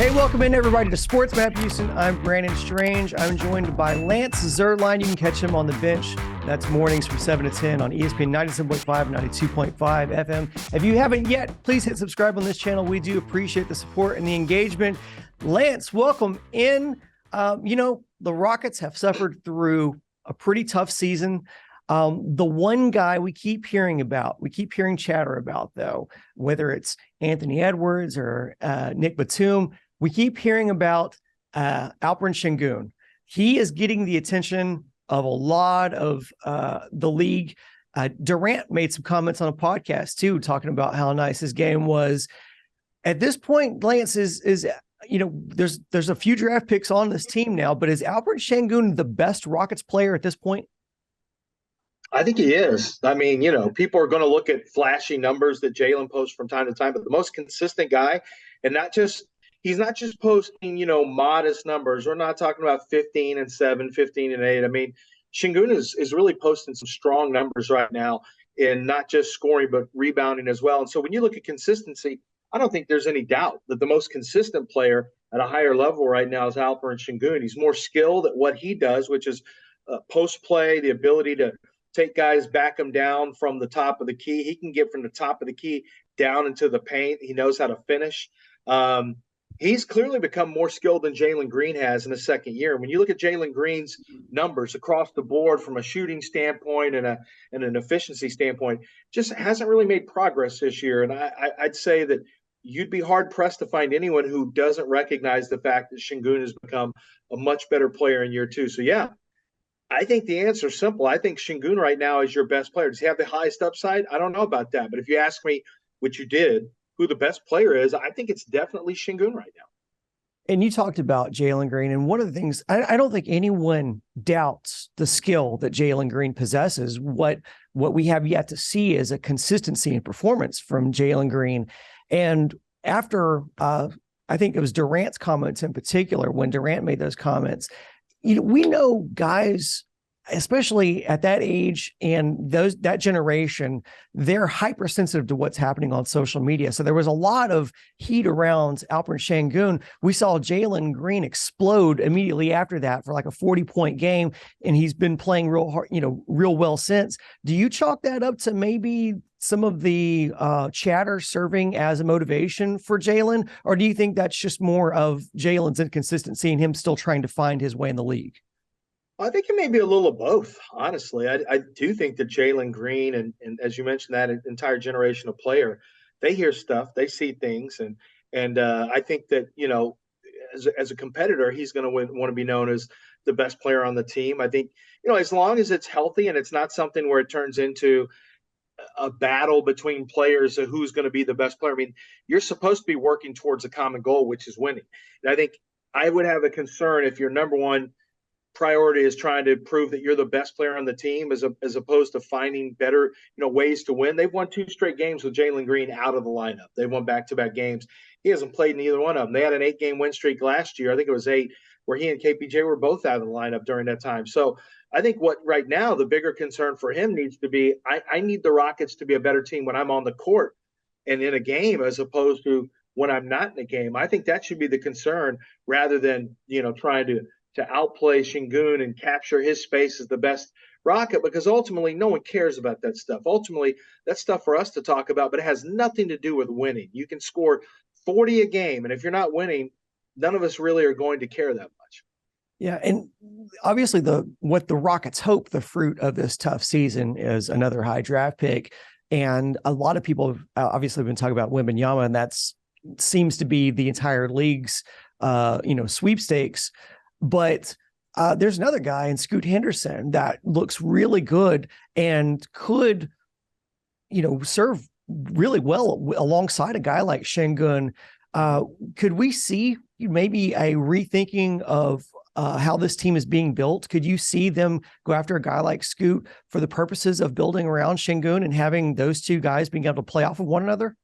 Hey, welcome in everybody to Sports Map Houston. I'm Brandon Strange. I'm joined by Lance Zerline. You can catch him on the bench. That's mornings from 7 to 10 on ESPN 97.5, 92.5 FM. If you haven't yet, please hit subscribe on this channel. We do appreciate the support and the engagement. Lance, welcome in. The Rockets have suffered through a pretty tough season. The one guy we keep hearing chatter about, though, whether it's Anthony Edwards or Nick Batum, we keep hearing about Alperen Sengun. He is getting the attention of a lot of the league. Durant made some comments on a podcast too, talking about how nice his game was. At this point, Lance, there's a few draft picks on this team now, but is Alperen Sengun the best Rockets player at this point? I think he is. I mean, people are going to look at flashy numbers that Jalen posts from time to time, but the most consistent guy, and he's not just posting, modest numbers. We're not talking about 15 and 7, 15 and 8. I mean, Sengun is really posting some strong numbers right now in not just scoring, but rebounding as well. And so when you look at consistency, I don't think there's any doubt that the most consistent player at a higher level right now is Alperen Sengun. He's more skilled at what he does, which is post play, the ability to take guys, back them down from the top of the key. He can get from the top of the key down into the paint. He knows how to finish. He's clearly become more skilled than Jalen Green has in his second year. When you look at Jalen Green's numbers across the board from a shooting standpoint and an efficiency standpoint, just hasn't really made progress this year. And I'd say that you'd be hard-pressed to find anyone who doesn't recognize the fact that Sengun has become a much better player in year two. So, yeah, I think the answer is simple. I think Sengun right now is your best player. Does he have the highest upside? I don't know about that. But if you ask me, which you did, who the best player is, I think it's definitely Sengun right now. And you talked about Jalen Green. And one of the things, I don't think anyone doubts the skill that Jalen Green possesses. What we have yet to see is a consistency in performance from Jalen Green. And after, I think it was Durant's comments in particular, when Durant made those comments, we know guys, especially at that age and that generation, they're hypersensitive to what's happening on social media. So there was a lot of heat around Alperen Sengun. We saw Jalen Green explode immediately after that for like a 40-point game, and he's been playing real hard, real well since. Do you chalk that up to maybe some of the chatter serving as a motivation for Jalen, or do you think that's just more of Jalen's inconsistency and him still trying to find his way in the league? I think it may be a little of both, honestly. I do think that Jalen Green and as you mentioned, that entire generation of player, they hear stuff, they see things, and I think that as a competitor, he's going to want to be known as the best player on the team. I think as long as it's healthy and it's not something where it turns into a battle between players of who's going to be the best player. I mean, you're supposed to be working towards a common goal, which is winning. And I think I would have a concern if your number one priority is trying to prove that you're the best player on the team as opposed to finding better, ways to win. They've won 2 straight games with Jalen Green out of the lineup. They've won back-to-back games. He hasn't played in either one of them. They had an 8-game win streak last year. I think it was 8, where he and KPJ were both out of the lineup during that time. So I think what right now the bigger concern for him needs to be, I need the Rockets to be a better team when I'm on the court and in a game as opposed to when I'm not in a game. I think that should be the concern rather than, trying to outplay Sengun and capture his space as the best Rocket, because ultimately no one cares about that stuff. Ultimately, that's stuff for us to talk about, but it has nothing to do with winning. You can score 40 a game, and if you're not winning, none of us really are going to care that much. Yeah, and obviously what the Rockets hope the fruit of this tough season is another high draft pick. And a lot of people have obviously been talking about Wembanyama, and that's seems to be the entire league's sweepstakes. But there's another guy in Scoot Henderson that looks really good and could, serve really well alongside a guy like Sengun. Could we see maybe a rethinking of how this team is being built? Could you see them go after a guy like Scoot for the purposes of building around Sengun and having those two guys being able to play off of one another?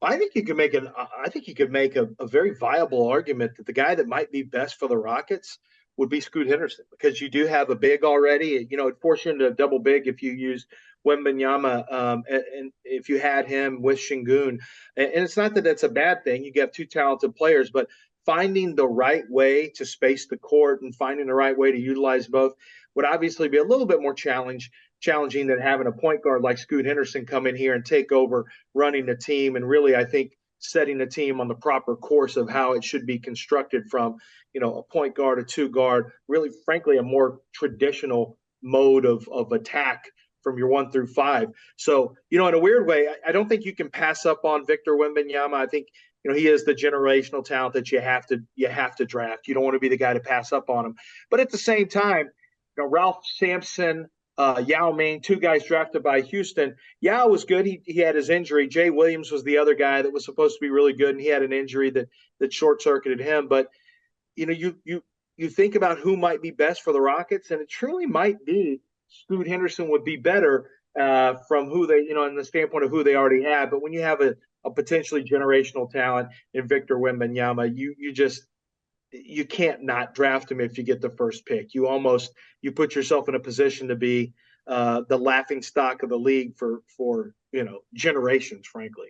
I think you could make a very viable argument that the guy that might be best for the Rockets would be Scoot Henderson, because you do have a big already. It forces you into a double big if you use Wembanyama, and if you had him with Sengun. And it's not that that's a bad thing. You have two talented players, but finding the right way to space the court and finding the right way to utilize both would obviously be a little bit more challenging than having a point guard like Scoot Henderson come in here and take over running the team and really, I think, setting the team on the proper course of how it should be constructed from, a point guard, a two guard, really, frankly, a more traditional mode of attack from your 1 through 5. So, in a weird way, I don't think you can pass up on Victor Wembanyama. I think, he is the generational talent that you have to draft. You don't want to be the guy to pass up on him. But at the same time, Ralph Sampson, Yao Ming, two guys drafted by Houston. Yao was good. He had his injury. Jay Williams was the other guy that was supposed to be really good, and he had an injury that short-circuited him. But, you think about who might be best for the Rockets, and it truly might be Scoot Henderson would be better from who they, in the standpoint of who they already have. But when you have a potentially generational talent in Victor Wembanyama, you can't not draft him if you get the first pick. You put yourself in a position to be the laughing stock of the league for generations, frankly.